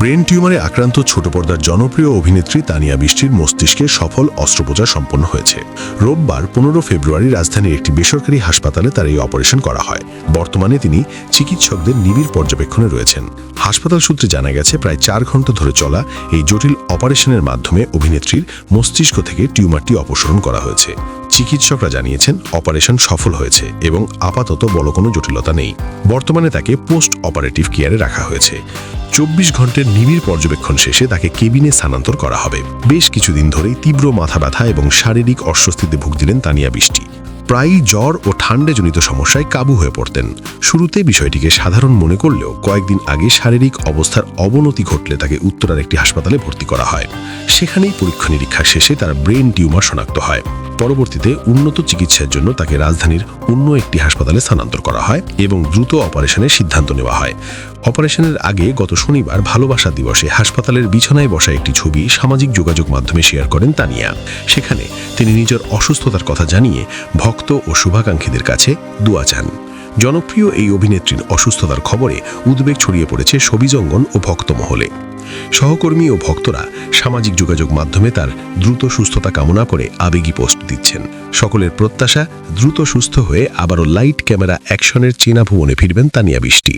Brain টিউমারে আক্রান্ত ছোট পর্দার জনপ্রিয় অভিনেত্রী তানিয়া বৃষ্টির মস্তিষ্কে সফল অস্ত্রোপচার সম্পন্ন হয়েছে। রোববার 15 ফেব্রুয়ারি রাজধানীর একটি বেসরকারি হাসপাতালে তার এই অপারেশন করা হয়। বর্তমানে তিনি চিকিৎসকদের নিবিড় পর্যবেক্ষণে রয়েছেন। হাসপাতাল সূত্রে জানা গেছে, প্রায় 4 ঘন্টা ধরে চলা এই জটিল অপারেশনের মাধ্যমে অভিনেত্রীর মস্তিষ্ক থেকে টিউমারটি অপসারণ করা হয়েছে। চিকিৎসকরা জানিয়েছেন অপারেশন সফল হয়েছে এবং আপাতত বড় কোনো জটিলতা নেই। বর্তমানে তাকে পোস্ট অপারেটিভ কেয়ারে রাখা হয়েছে। 24 ঘন্টার নিবিড় পর্যবেক্ষণ শেষে তাকে কেবিনে স্থানান্তর করা হবে। বেশ কিছুদিন ধরেই তীব্র মাথা ব্যথা এবং শারীরিক অস্বস্তিতে ভুগছিলেন তানিয়া বৃষ্টি। প্রায়ই জ্বর ও ঠান্ডাজনিত সমস্যায় কাবু হয়ে পড়তেন। শুরুতে বিষয়টিকে সাধারণ মনে করলেও কয়েকদিন আগে শারীরিক অবস্থার অবনতি ঘটলে তাকে উত্তরার একটি হাসপাতালে ভর্তি করা হয়। সেখানেই পরীক্ষা নিরীক্ষা শেষে তার ব্রেন টিউমার শনাক্ত হয়। পরবর্তীতে উন্নত চিকিৎসার জন্য তাকে রাজধানীর অন্য একটি হাসপাতালে স্থানান্তর করা হয় এবং দ্রুত অপারেশনের সিদ্ধান্ত নেওয়া হয়। অপারেশনের আগে গত শনিবার ভালোবাসা দিবসে হাসপাতালের বিছানায় বসা একটি ছবি সামাজিক যোগাযোগ মাধ্যমে শেয়ার করেন তানিয়া। সেখানে তিনি নিজের অসুস্থতার কথা জানিয়ে ভক্ত ও শুভাকাঙ্ক্ষীদের কাছে দোয়া চান। জনপ্রিয় এই অভিনেত্রীর অসুস্থতার খবরে উদ্বেগ ছড়িয়ে পড়েছে ছবিজঙ্গন ও ভক্ত মহলে। সহকর্মী ও ভক্তরা সামাজিক যোগাযোগ মাধ্যমে তার দ্রুত সুস্থতা কামনা করে আবেগী পোস্ট দিচ্ছেন। সকলের প্রত্যাশা দ্রুত সুস্থ হয়ে আবারও লাইট ক্যামেরা অ্যাকশনের চেনা ভুবনে ফিরবেন তানিয়া বৃষ্টি।